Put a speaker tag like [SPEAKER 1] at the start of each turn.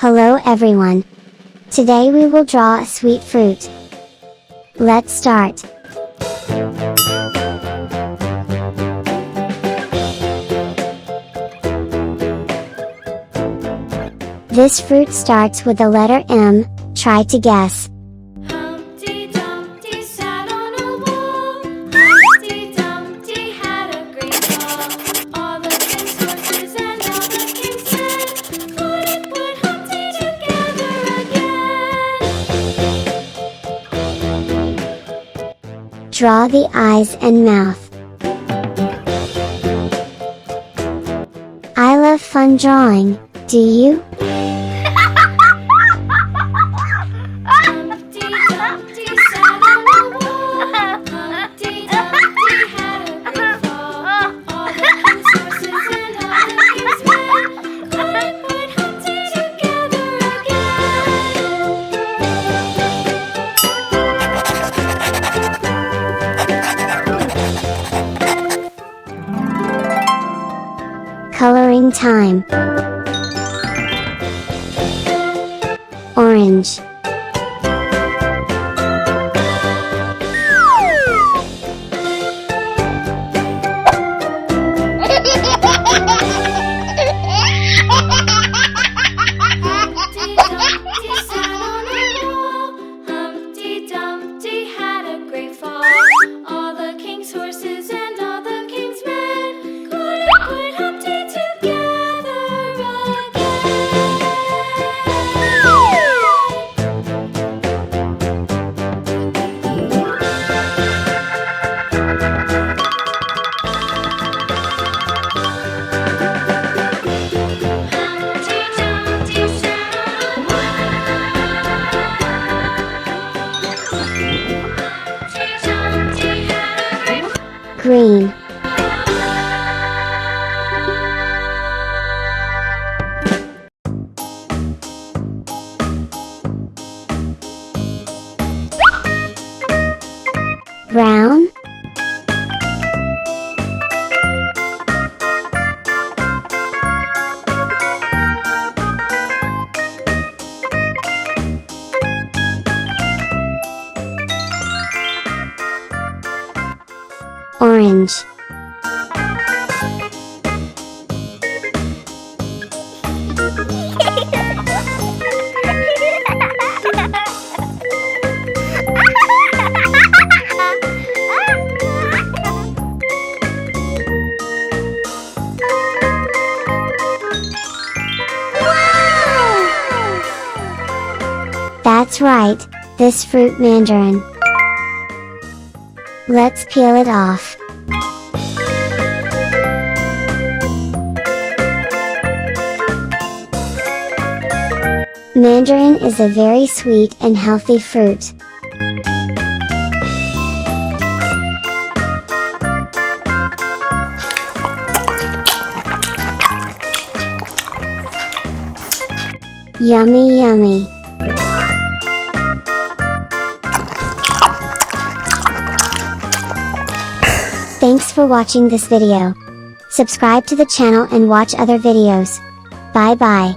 [SPEAKER 1] Hello everyone. Today we will draw a sweet fruit. Let's start. This fruit starts with the letter M, try to guess.
[SPEAKER 2] Humpty Dumpty sat on a wall. Humpty Dumpty had a great fall. All the king's horses and all the king's men couldn't put Humpty together again.
[SPEAKER 1] Draw the eyes and mouth. I love fun drawing, do you?
[SPEAKER 2] Humpty Dumpty sat on a wall. Humpty Dumpty had a great fall. All the king's horses and all the king's men couldn't put Humpty together again.
[SPEAKER 1] Coloring time. Orange.
[SPEAKER 2] Humpty Dumpty had a great fall. All the king's horses and all the king's men couldn't put Humpty together
[SPEAKER 1] Green. Brown. Orange. That's right, this fruit mandarin. Let's peel it off. Mandarin is a very sweet and healthy fruit. Yummy yummy. Thanks for watching this video. Subscribe to the channel and watch other videos. Bye bye.